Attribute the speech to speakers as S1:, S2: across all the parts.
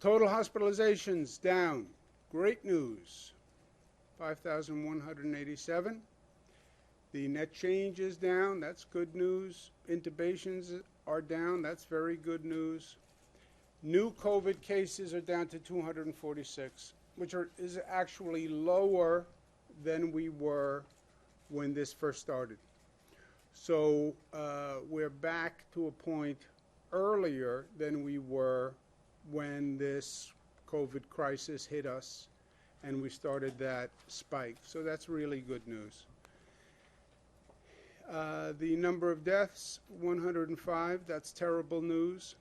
S1: Total hospitalizations down. Great news. 5,187. The net change is down. That's good news. Intubations are down. That's very good news. New COVID cases are down to 246, which is actually lower than we were when this first started. So we're back to a point earlier than we were when this COVID crisis hit us and we started that spike. So that's really good news. The number of deaths, 105, that's terrible news.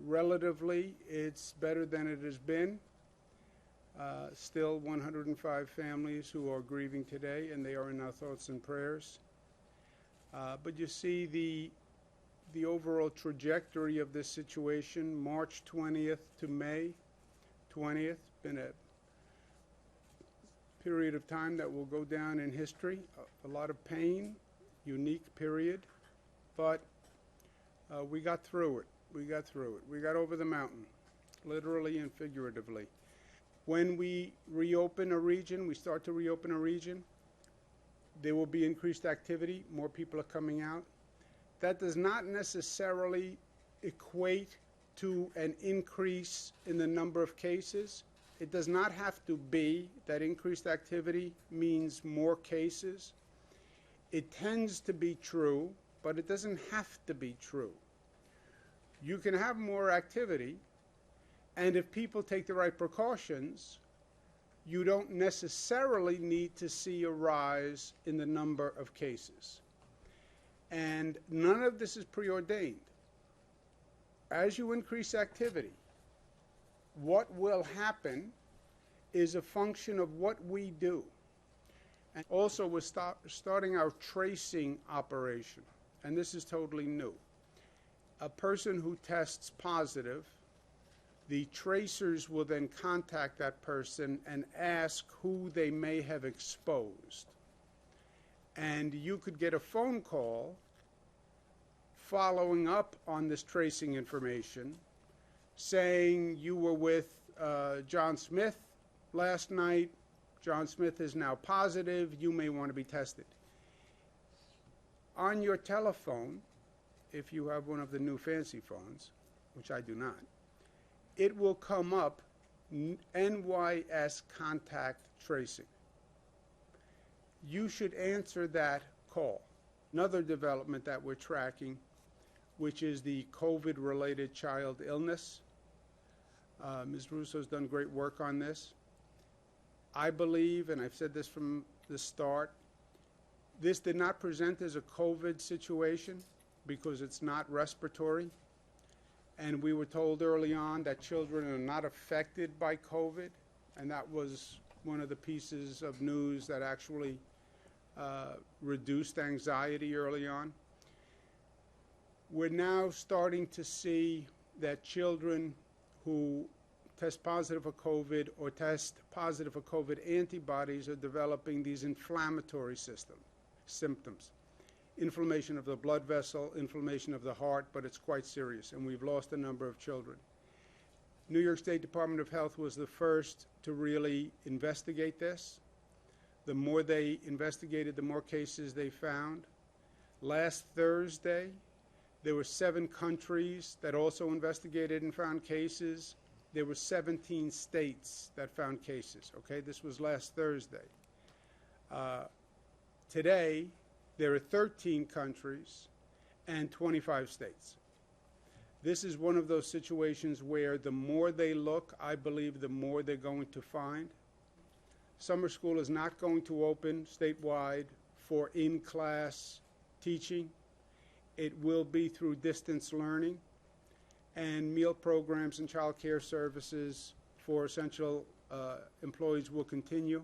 S1: Relatively, it's better than it has been. Still 105 families who are grieving today, and they are in our thoughts and prayers. But you see the overall trajectory of this situation, March 20th to May 20th, been a period of time that will go down in history. A lot of pain, unique period, but we got through it. We got through it. We got over the mountain, literally and figuratively. When we reopen a region, we start to reopen a region, there will be increased activity. More people are coming out. That does not necessarily equate to an increase in the number of cases. It does not have to be that increased activity means more cases. It tends to be true, but it doesn't have to be true. You can have more activity, and if people take the right precautions, you don't necessarily need to see a rise in the number of cases. And none of this is preordained. As you increase activity, what will happen is a function of what we do. And also, we're starting our tracing operation, and this is totally new. A person who tests positive, the tracers will then contact that person and ask who they may have exposed. And you could get a phone call following up on this tracing information, saying you were with John Smith last night. John Smith is now positive. You may want to be tested. On your telephone, if you have one of the new fancy phones, which I do not, it will come up NYS contact tracing. You should answer that call. Another development that we're tracking, which is the COVID-related child illness. Ms. Russo's done great work on this. I believe, and I've said this from the start, this did not present as a COVID situation because it's not respiratory. And we were told early on that children are not affected by COVID, and that was one of the pieces of news that actually reduced anxiety early on. We're now starting to see that children who test positive for COVID or test positive for COVID antibodies are developing these inflammatory symptoms. Inflammation of the blood vessel, inflammation of the heart, but it's quite serious, and we've lost a number of children. New York State Department of Health was the first to really investigate this. The more they investigated, the more cases they found. Last Thursday, there were 7 countries that also investigated and found cases. There were 17 states that found cases, okay? This was last Thursday. Today, there are 13 countries and 25 states. This is one of those situations where the more they look, I believe the more they're going to find. Summer school is not going to open statewide for in-class teaching. It will be through distance learning, and meal programs and child care services for essential employees will continue.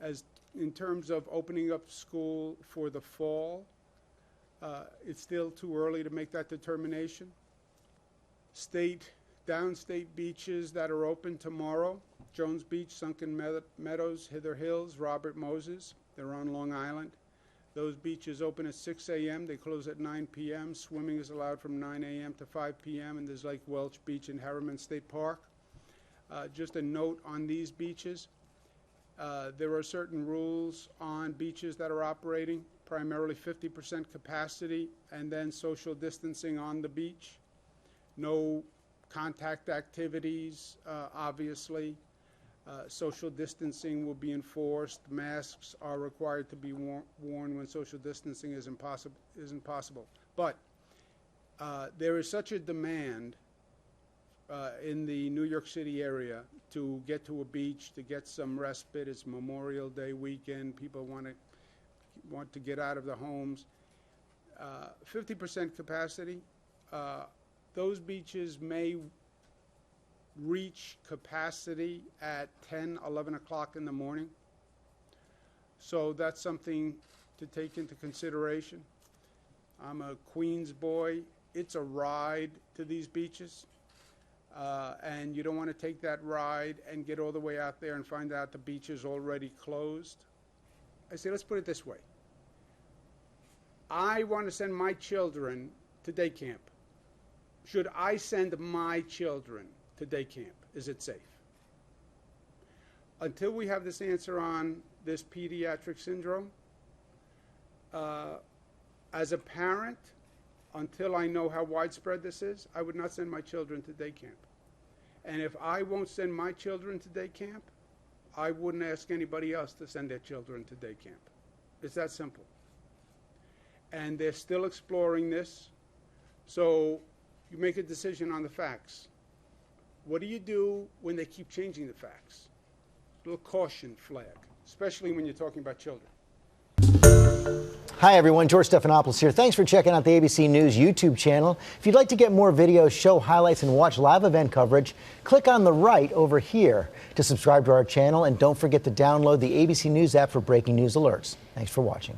S1: As in terms of opening up school for the fall, it's still too early to make that determination. Downstate beaches that are open tomorrow: Jones Beach, Sunken Meadows, Hither Hills, Robert Moses. They're on Long Island. Those beaches open at 6 a.m., they close at 9 p.m. Swimming is allowed from 9 a.m. to 5 p.m., and there's Lake Welch Beach in Harriman State Park. Just a note on these beaches, there are certain rules on beaches that are operating, primarily 50% capacity, and then social distancing on the beach. No contact activities, obviously. Social distancing will be enforced. Masks are required to be worn when social distancing isn't possible. But there is such a demand in the New York City area to get to a beach, to get some respite. It's Memorial Day weekend. People want to get out of their homes. 50% capacity. Those beaches may reach capacity at 10, 11 o'clock in the morning. So that's something to take into consideration. I'm a Queens boy. It's a ride to these beaches. And you don't want to take that ride and get all the way out there and find out the beach is already closed. I say, let's put it this way. I want to send my children to day camp. Should I send my children to day camp? Is it safe? Until we have this answer on this pediatric syndrome, as a parent, until I know how widespread this is, I would not send my children to day camp. And if I won't send my children to day camp, I wouldn't ask anybody else to send their children to day camp. It's that simple. And they're still exploring this. So you make a decision on the facts. What do you do when they keep changing the facts? A little caution flag, especially when you're talking about children.
S2: Hi everyone, George Stephanopoulos here. Thanks for checking out the ABC News YouTube channel. If you'd like to get more videos, show highlights, and watch live event coverage, click on the right over here to subscribe to our channel, and don't forget to download the ABC News app for breaking news alerts. Thanks for watching.